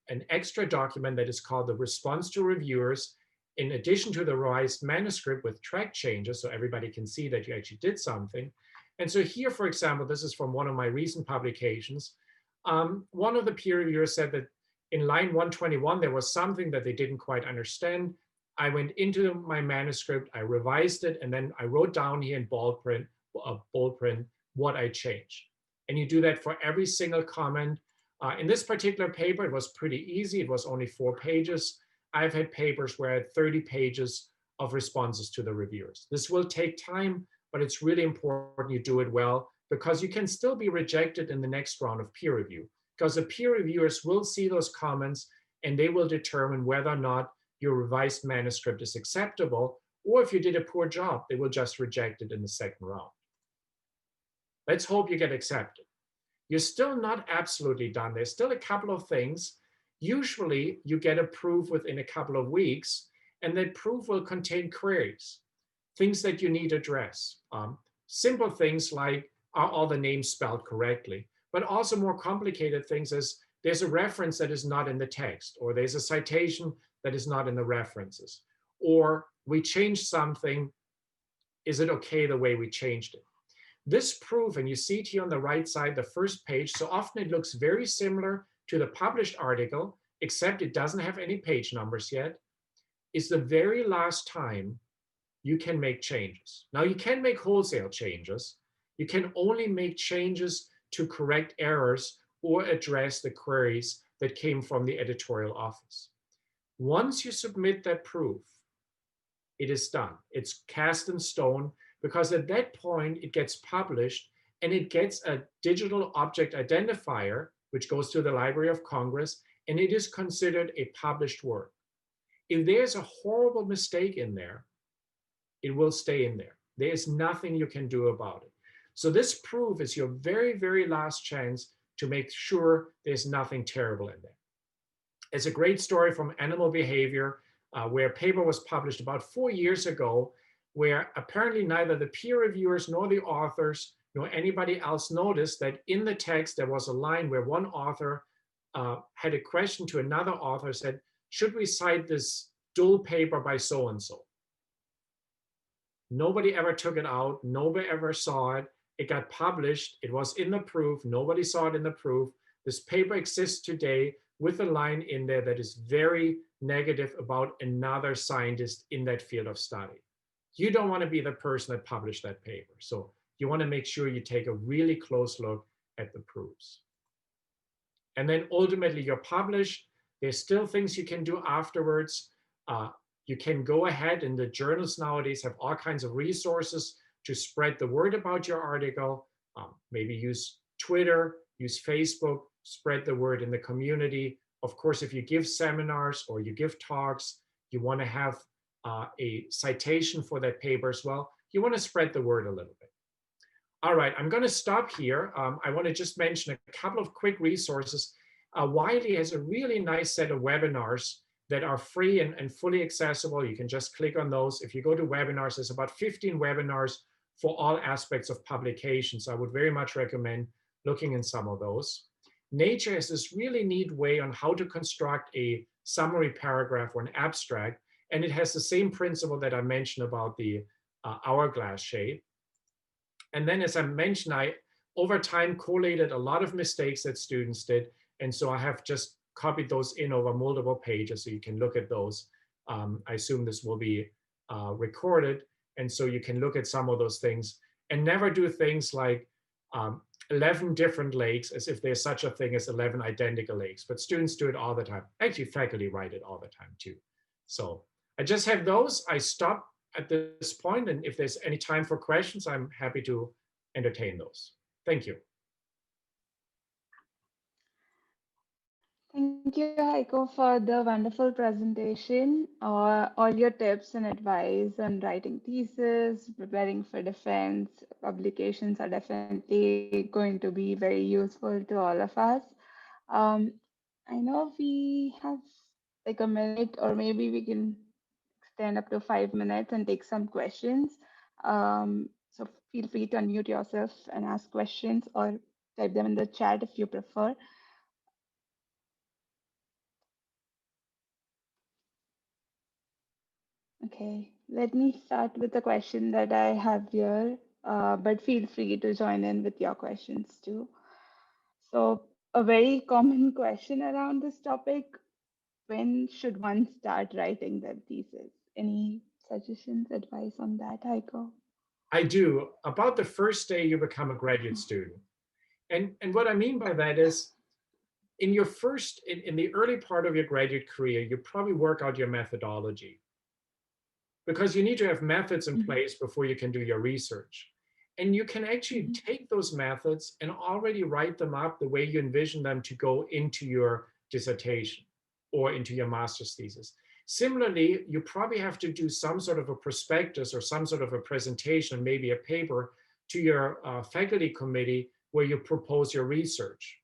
an extra document that is called the response to reviewers, in addition to the revised manuscript with track changes, so everybody can see that you actually did something. And so here, for example, this is from one of my recent publications. One of the peer reviewers said that in line 121, there was something that they didn't quite understand. I went into my manuscript, I revised it, and then I wrote down here in bold print what I changed. And you do that for every single comment. In this particular paper, it was pretty easy. It was only 4 pages. I've had papers where I had 30 pages of responses to the reviewers. This will take time, but it's really important you do it well, because you can still be rejected in the next round of peer review, because the peer reviewers will see those comments and they will determine whether or not your revised manuscript is acceptable, or if you did a poor job, they will just reject it in the second round. Let's hope you get accepted. You're still not absolutely done. There's still a couple of things. Usually you get approved within a couple of weeks, and that proof will contain queries, things that you need to address. Simple things like, are all the names spelled correctly? But also more complicated things as there's a reference that is not in the text, or there's a citation that is not in the references, or we changed something. Is it okay the way we changed it? This proof, and you see it here on the right side, the first page, so often it looks very similar to the published article, except it doesn't have any page numbers yet, is the very last time you can make changes. Now you can make wholesale changes. You can only make changes to correct errors or address the queries that came from the editorial office. Once you submit that proof, it is done. It's cast in stone, because at that point it gets published and it gets a digital object identifier, which goes to the Library of Congress, and it is considered a published work. If there's a horrible mistake in there, it will stay in there. There is nothing you can do about it. So this proof is your very, very last chance to make sure there's nothing terrible in there. It's a great story from Animal Behavior, where a paper was published about 4 years ago, where apparently neither the peer reviewers nor the authors nor anybody else noticed that in the text there was a line where one author had a question to another author, said, should we cite this dual paper by so-and-so? Nobody ever took it out. Nobody ever saw it. It got published. It was in the proof. Nobody saw it in the proof. This paper exists today with a line in there that is very negative about another scientist in that field of study. You don't want to be the person that published that paper. So you want to make sure you take a really close look at the proofs. And then ultimately you're published. There's still things you can do afterwards. You can go ahead, and the journals nowadays have all kinds of resources to spread the word about your article. Maybe use Twitter, use Facebook, spread the word in the community. Of course, if you give seminars or you give talks, you want to have a citation for that paper as well. You want to spread the word a little bit. All right, I'm going to stop here. I want to just mention a couple of quick resources. Wiley has a really nice set of webinars that are free and fully accessible. You can just click on those. If you go to webinars, there's about 15 webinars for all aspects of publications. I would very much recommend looking in some of those. Nature has this really neat way on how to construct a summary paragraph or an abstract, and it has the same principle that I mentioned about the hourglass shape. And then, as I mentioned, I, over time, collated a lot of mistakes that students did, and so I have just copied those in over multiple pages so you can look at those. I assume this will be recorded, and so you can look at some of those things and never do things like 11 different lakes as if there's such a thing as 11 identical lakes, but students do it all the time. Actually, faculty write it all the time too. So I just have those. I stop at this point, and if there's any time for questions, I'm happy to entertain those. Thank you. Thank you, Heiko, for the wonderful presentation. All your tips and advice on writing thesis, preparing for defense, publications are definitely going to be very useful to all of us. I know we have like a minute, or maybe we can extend up to 5 minutes and take some questions. So feel free to unmute yourself and ask questions or type them in the chat if you prefer. Okay, let me start with the question that I have here, but feel free to join in with your questions too. So, a very common question around this topic: when should one start writing their thesis? Any suggestions, advice on that, Heiko? I do. About the first day you become a graduate student. And what I mean by that is, in your first, in the early part of your graduate career, you probably work out your methodology, because you need to have methods in place before you can do your research. And you can actually take those methods and already write them up the way you envision them to go into your dissertation or into your master's thesis. Similarly, you probably have to do some sort of a prospectus or some sort of a presentation, maybe a paper, to your faculty committee where you propose your research.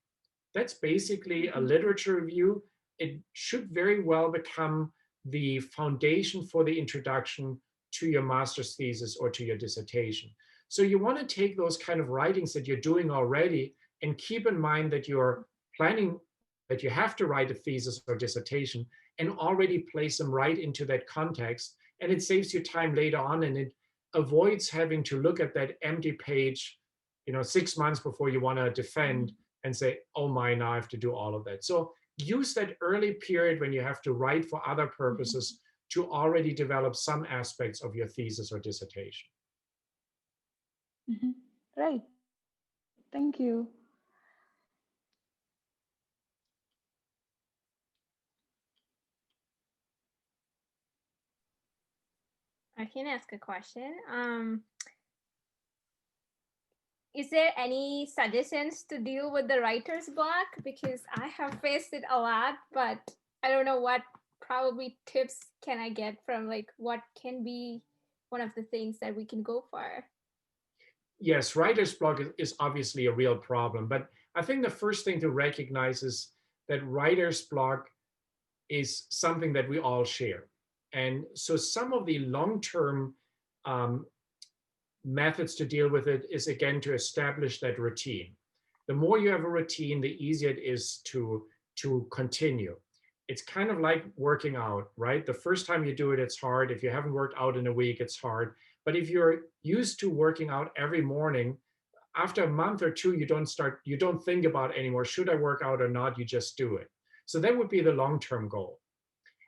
That's basically a literature review. It should very well become the foundation for the introduction to your master's thesis or to your dissertation. So you want to take those kind of writings that you're doing already and keep in mind that you're planning, that you have to write a thesis or dissertation, and already place them right into that context. And it saves you time later on, and it avoids having to look at that empty page, 6 months before you want to defend and say, oh my, now I have to do all of that. So use that early period when you have to write for other purposes to already develop some aspects of your thesis or dissertation. Right. Thank you. I can ask a question. Is there any suggestions to deal with the writer's block? Because I have faced it a lot, but I don't know what probably tips can I get from, like, what can be one of the things that we can go for? Yes, writer's block is obviously a real problem, but I think the first thing to recognize is that writer's block is something that we all share. And so some of the long-term methods to deal with it is, again, to establish that routine. The more you have a routine, the easier it is to continue. It's kind of like working out, right? The first time you do it, it's hard. If you haven't worked out in a week, it's hard. But if you're used to working out every morning, after a month or two, you don't think about anymore, should I work out or not? You just do it. So that would be the long-term goal.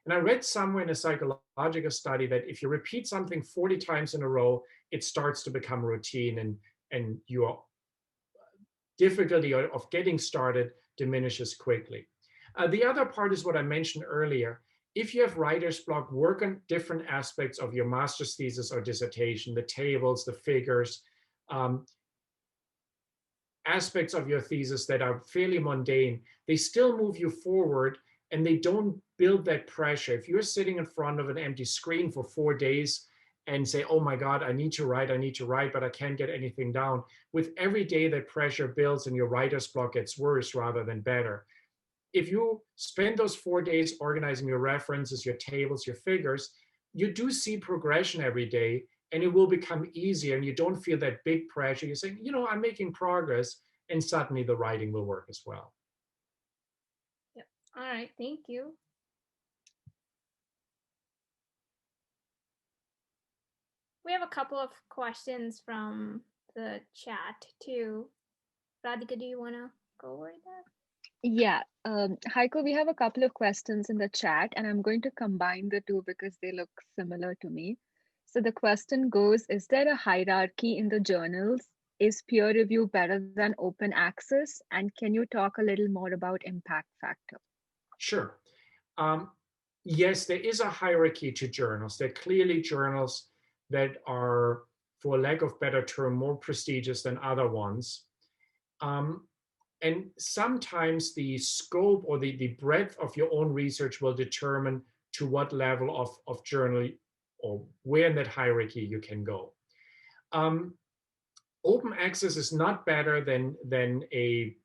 And I read somewhere in a psychological study that if you repeat something 40 times in a row, it starts to become routine, and your difficulty of getting started diminishes quickly. The other part is what I mentioned earlier. If you have writer's block, work on different aspects of your master's thesis or dissertation, the tables, the figures. aspects of your thesis that are fairly mundane, they still move you forward and they don't build that pressure. If you're sitting in front of an empty screen for 4 days and say, oh my God, I need to write, but I can't get anything down. With every day that pressure builds and your writer's block gets worse rather than better. If you spend those 4 days organizing your references, your tables, your figures, you do see progression every day and it will become easier and you don't feel that big pressure. You're saying, you know, I'm making progress, and suddenly the writing will work as well. Yep. All right, thank you. We have a couple of questions from the chat too. Radhika, do you want to go over that? Yeah, Heiko, we have a couple of questions in the chat, and I'm going to combine the two because they look similar to me. So the question goes, is there a hierarchy in the journals? Is peer review better than open access? And can you talk a little more about impact factor? Sure. Yes, there is a hierarchy to journals. There are clearly journals that are, for lack of better term, more prestigious than other ones. And sometimes the scope or the breadth of your own research will determine to what level of journal or where in that hierarchy you can go. Open access is not better than a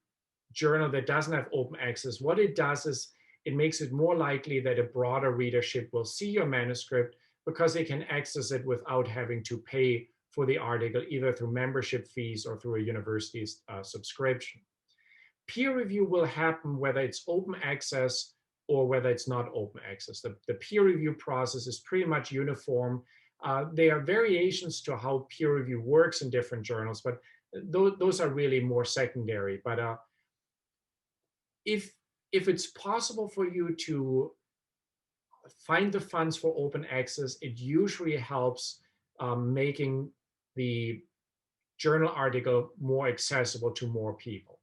journal that doesn't have open access. What it does is it makes it more likely that a broader readership will see your manuscript because they can access it without having to pay for the article, either through membership fees or through a university's subscription. Peer review will happen whether it's open access or whether it's not open access. The peer review process is pretty much uniform. There are variations to how peer review works in different journals, but those are really more secondary. But if it's possible for you to find the funds for open access, it usually helps making the journal article more accessible to more people.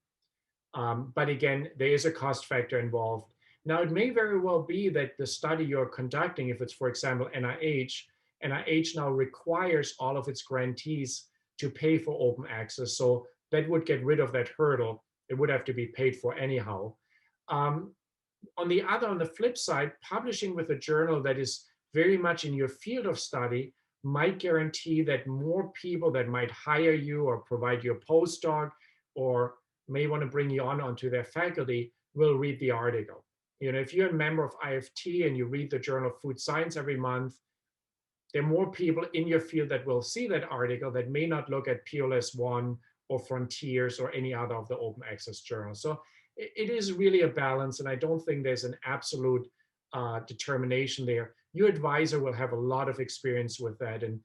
But again, there is a cost factor involved. Now, it may very well be that the study you're conducting, if it's, for example, NIH now requires all of its grantees to pay for open access. So that would get rid of that hurdle. It would have to be paid for anyhow. On the flip side, publishing with a journal that is very much in your field of study might guarantee that more people that might hire you or provide you a postdoc or may want to bring you onto their faculty will read the article. You know, if you're a member of IFT and you read the Journal of Food Science every month, there are more people in your field that will see that article that may not look at PLS1 or Frontiers or any other of the open access journals. So it is really a balance, and I don't think there's an absolute determination there. Your advisor will have a lot of experience with that, and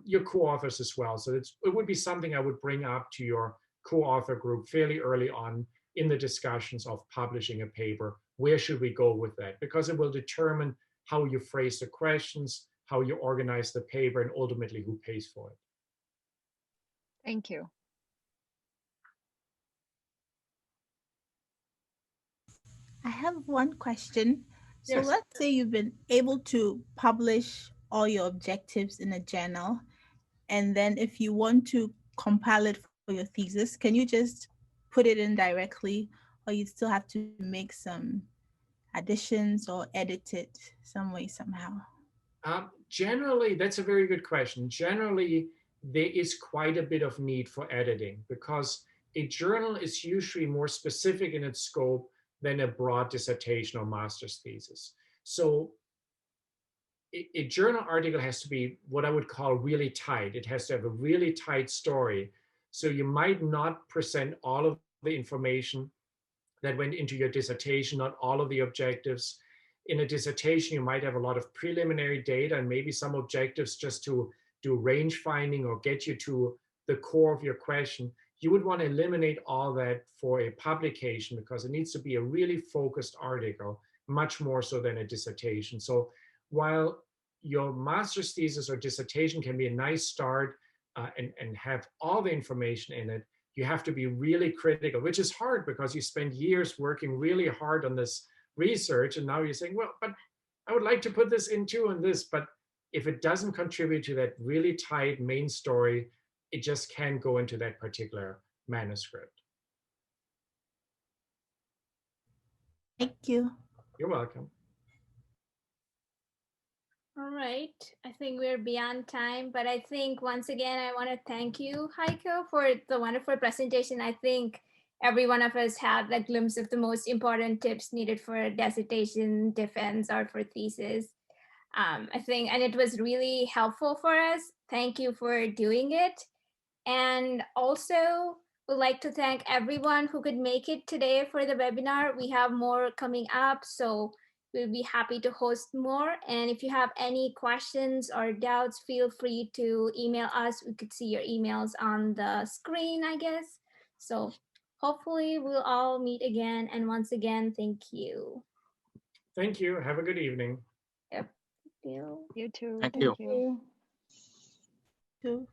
your co-authors as well. So it would be something I would bring up to your co-author group fairly early on in the discussions of publishing a paper. Where should we go with that? Because it will determine how you phrase the questions, how you organize the paper, and ultimately who pays for it. Thank you. I have one question. So Yes. let's say you've been able to publish all your objectives in a journal, and then if you want to compile it for your thesis, can you just put it in directly, or you still have to make some additions or edit it some way, somehow? Generally, that's a very good question. Generally, there is quite a bit of need for editing because a journal is usually more specific in its scope than a broad dissertation or master's thesis. So a journal article has to be what I would call really tight. It has to have a really tight story. So you might not present all of the information that went into your dissertation, not all of the objectives. In a dissertation, you might have a lot of preliminary data and maybe some objectives just to do range finding or get you to the core of your question. You would want to eliminate all that for a publication because it needs to be a really focused article, much more so than a dissertation. So while your master's thesis or dissertation can be a nice start and have all the information in it, you have to be really critical, which is hard because you spend years working really hard on this research. And now you're saying, well, but I would like to put this into and this, but if it doesn't contribute to that really tight main story, it just can't go into that particular manuscript. Thank you. You're welcome. All right, I think we're beyond time, but I think once again, I want to thank you, Heiko, for the wonderful presentation. I think every one of us had a glimpse of the most important tips needed for a dissertation, defense, or for thesis. I think, and it was really helpful for us. Thank you for doing it. And also would like to thank everyone who could make it today for the webinar. We have more coming up, so we'll be happy to host more. And if you have any questions or doubts, feel free to email us. We could see your emails on the screen, I guess. So hopefully we'll all meet again. And once again, thank you. Thank you. Have a good evening. Yep. Thank you. You too. Thank Thank you. you. Too.